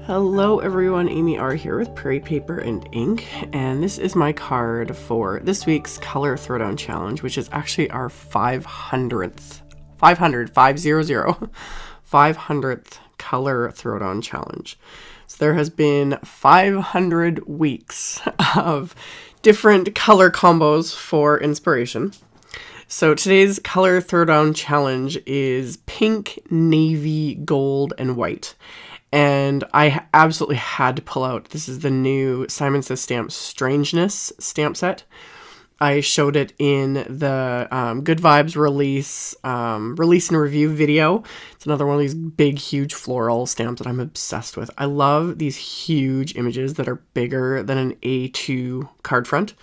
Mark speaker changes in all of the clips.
Speaker 1: Hello everyone, AmyR here with Prairie Paper and Ink, and this is my card for this week's Color Throwdown Challenge, which is actually our 500th Color Throwdown Challenge. So there has been 500 weeks of different color combos for inspiration. So today's Color Throwdown Challenge is pink, navy, gold, and white. And I absolutely had to pull out, this is the new Simon Says Stamps Strangeness stamp set. I showed it in the Good Vibes release and review video. It's another one of these big, huge floral stamps that I'm obsessed with. I love these huge images that are bigger than an A2 card front.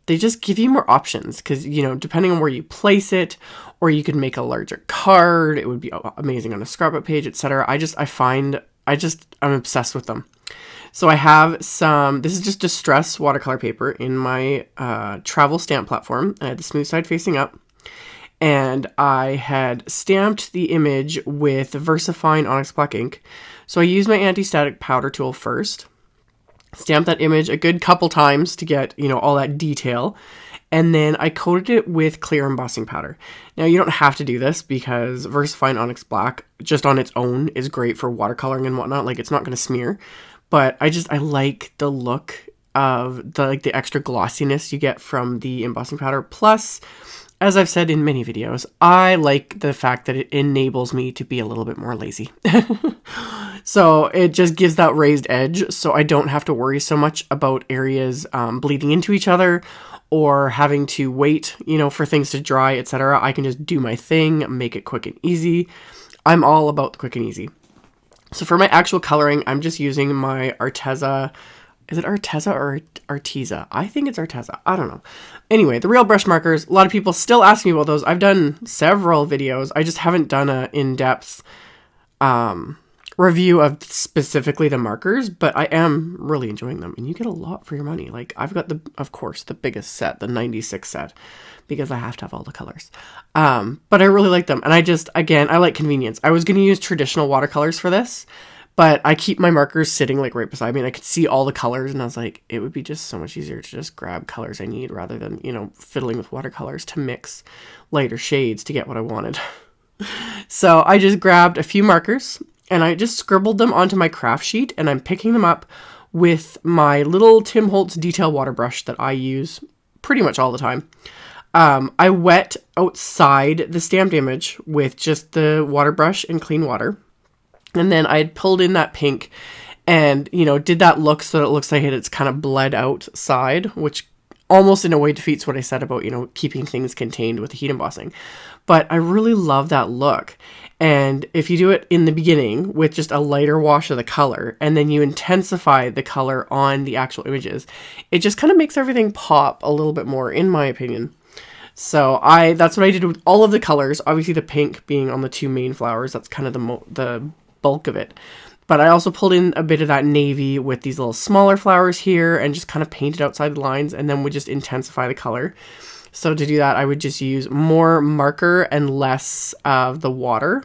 Speaker 1: They just give you more options because, you know, depending on where you place it, or you could make a larger card, it would be amazing on a scrapbook page, etc. I'm obsessed with them. So I have some, this is just distress watercolor paper in my travel stamp platform. I had the smooth side facing up, and I had stamped the image with VersaFine ONYX black ink. So I used my anti-static powder tool first, stamped that image a good couple times to get, you know, all that detail. And then I coated it with clear embossing powder. Now, you don't have to do this because VersaFine ONYX Black, just on its own, is great for watercoloring and whatnot. Like, it's not going to smear. But I like the look of the extra glossiness you get from the embossing powder. Plus, as I've said in many videos, I like the fact that it enables me to be a little bit more lazy. So it just gives that raised edge, so I don't have to worry so much about areas bleeding into each other or having to wait, you know, for things to dry, etc. I can just do my thing, make it quick and easy. I'm all about the quick and easy. So for my actual coloring, I'm just using my Arteza. Is it Arteza or Arteza? I think it's Arteza. I don't know. Anyway, the real brush markers. A lot of people still ask me about those. I've done several videos. I just haven't done a in-depth review of specifically the markers, but I am really enjoying them, and you get a lot for your money. Like, I've got of course, the biggest set, the 96 set, because I have to have all the colors. But I really like them, and I like convenience. I was going to use traditional watercolors for this, but I keep my markers sitting like right beside me, and I could see all the colors, and I was like, it would be just so much easier to just grab colors I need rather than, you know, fiddling with watercolors to mix lighter shades to get what I wanted. So I just grabbed a few markers, and I just scribbled them onto my craft sheet, and I'm picking them up with my little Tim Holtz detail water brush that I use pretty much all the time. I wet outside the stamped image with just the water brush and clean water. And then I had pulled in that pink and, you know, did that look so that it looks like it's kind of bled outside, which almost in a way defeats what I said about, you know, keeping things contained with the heat embossing. But I really love that look. And if you do it in the beginning with just a lighter wash of the color, and then you intensify the color on the actual images, it just kind of makes everything pop a little bit more, in my opinion. So that's what I did with all of the colors. Obviously the pink being on the two main flowers, that's kind of the bulk of it. But I also pulled in a bit of that navy with these little smaller flowers here and just kind of painted outside the lines, and then would just intensify the color. So to do that, I would just use more marker and less of the water.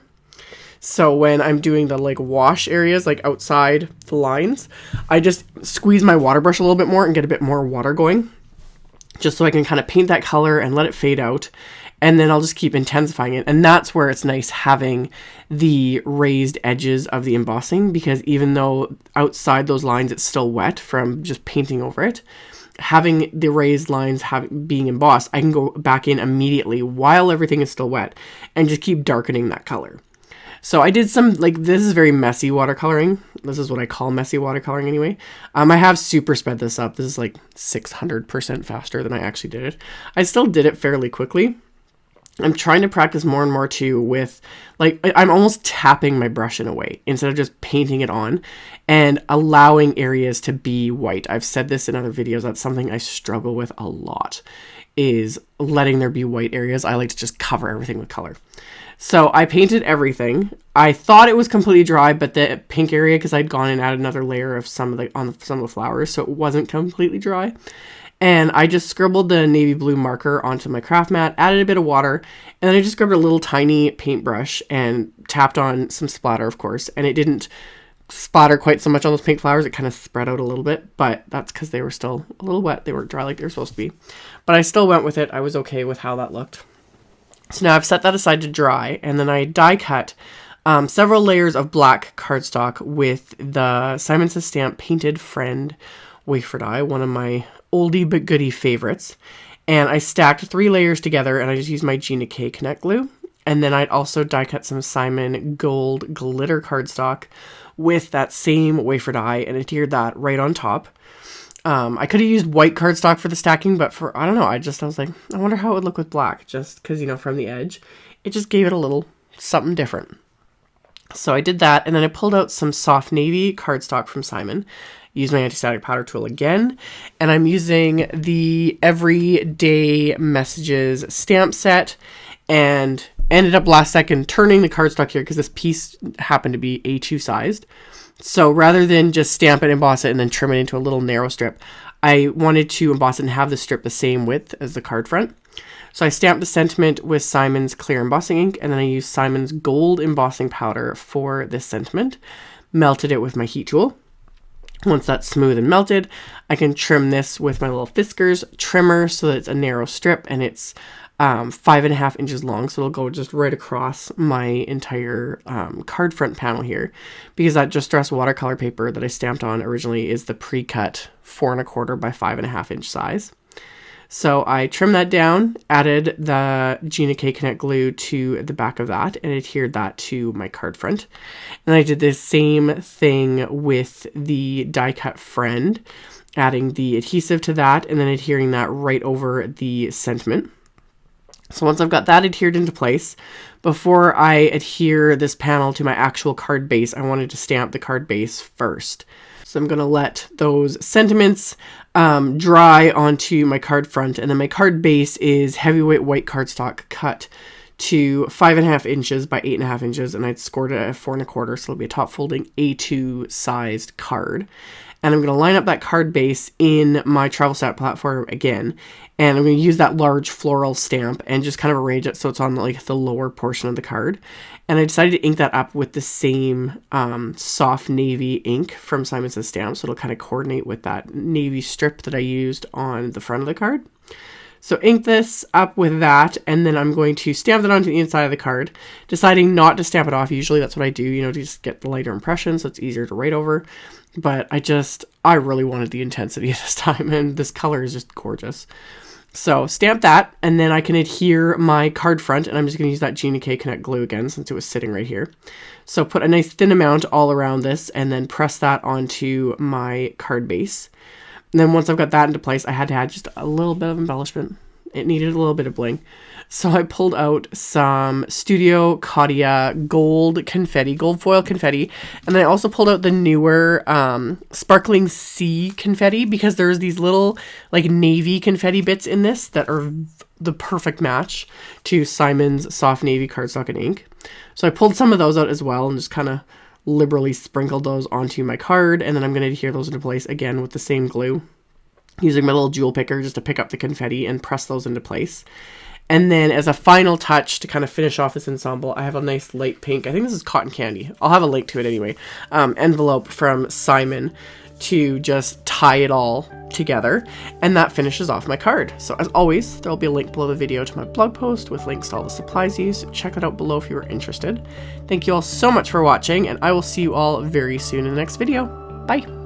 Speaker 1: So when I'm doing the like wash areas, like outside the lines, I just squeeze my water brush a little bit more and get a bit more water going, just so I can kind of paint that color and let it fade out. And then I'll just keep intensifying it. And that's where it's nice having the raised edges of the embossing, because even though outside those lines it's still wet from just painting over it, having the raised lines being embossed, I can go back in immediately while everything is still wet and just keep darkening that color. So I did some, like, this is very messy watercoloring. This is what I call messy watercoloring anyway. I have super sped this up. This is like 600% faster than I actually did it. I still did it fairly quickly. I'm trying to practice more and more too with, like, I'm almost tapping my brush in a way instead of just painting it on and allowing areas to be white. I've said this in other videos. That's something I struggle with a lot, is letting there be white areas. I like to just cover everything with color. So I painted everything. I thought it was completely dry, but the pink area, because I'd gone and added another layer of some of the flowers, so it wasn't completely dry. And I just scribbled the navy blue marker onto my craft mat, added a bit of water, and then I just grabbed a little tiny paintbrush and tapped on some splatter, of course, and it didn't splatter quite so much on those pink flowers. It kind of spread out a little bit, but that's because they were still a little wet. They weren't dry like they were supposed to be. But I still went with it. I was okay with how that looked. So now I've set that aside to dry, and then I die cut several layers of black cardstock with the Simon Says Stamp Painted Friend wafer die, one of my oldie but goodie favorites. And I stacked 3 layers together, and I just used my Gina Connect glue. And then I'd also die cut some Simon Gold glitter cardstock with that same wafer die and adhered that right on top. I could have used white cardstock for the stacking, but I don't know, I was like, I wonder how it would look with black, just because, you know, from the edge, it just gave it a little something different. So I did that, and then I pulled out some soft navy cardstock from Simon, used my anti-static powder tool again, and I'm using the Everyday Messages stamp set, and ended up last second turning the cardstock here because this piece happened to be A2 sized. So rather than just stamp it, emboss it, and then trim it into a little narrow strip, I wanted to emboss it and have the strip the same width as the card front. So I stamped the sentiment with Simon's clear embossing ink, and then I used Simon's gold embossing powder for this sentiment. Melted it with my heat tool. Once that's smooth and melted, I can trim this with my little Fiskars trimmer so that it's a narrow strip, and it's 5.5 inches long, so it'll go just right across my entire card front panel here, because that Just Dress watercolor paper that I stamped on originally is the pre-cut 4.25 by 5.5 inch size. So I trimmed that down, added the Gina Connect glue to the back of that, and adhered that to my card front. And I did the same thing with the die cut Friend, adding the adhesive to that, and then adhering that right over the sentiment. So once I've got that adhered into place, before I adhere this panel to my actual card base, I wanted to stamp the card base first. So I'm going to let those sentiments dry onto my card front, and then my card base is heavyweight white cardstock cut to 5.5 inches by 8.5 inches, and I'd scored it at 4.25, so it'll be a top folding A2 sized card. And I'm going to line up that card base in my travel stamp platform again, and I'm going to use that large floral stamp and just kind of arrange it so it's on like the lower portion of the card. And I decided to ink that up with the same soft navy ink from Simon Says Stamp, so it'll kind of coordinate with that navy strip that I used on the front of the card. So ink this up with that, and then I'm going to stamp it onto the inside of the card, deciding not to stamp it off. Usually that's what I do, you know, to just get the lighter impression so it's easier to write over. But I really wanted the intensity this time, and this color is just gorgeous. So stamp that, and then I can adhere my card front, and I'm just going to use that Gina Connect glue again since it was sitting right here. So put a nice thin amount all around this, and then press that onto my card base. And then once I've got that into place, I had to add just a little bit of embellishment. It needed a little bit of bling. So I pulled out some Studio Caudia gold confetti, gold foil confetti. And then I also pulled out the newer Sparkling Sea confetti, because there's these little like navy confetti bits in this that are the perfect match to Simon's soft navy cardstock and ink. So I pulled some of those out as well and just kind of liberally sprinkled those onto my card, and then I'm going to adhere those into place again with the same glue, using my little jewel picker just to pick up the confetti and press those into place. And then as a final touch to kind of finish off this ensemble, I have a nice light pink, I think this is cotton candy, I'll have a link to it anyway, envelope from Simon to just tie it all together, and that finishes off my card. So as always, there'll be a link below the video to my blog post with links to all the supplies used. Check it out below if you are interested. Thank you all so much for watching, and I will see you all very soon in the next video. Bye!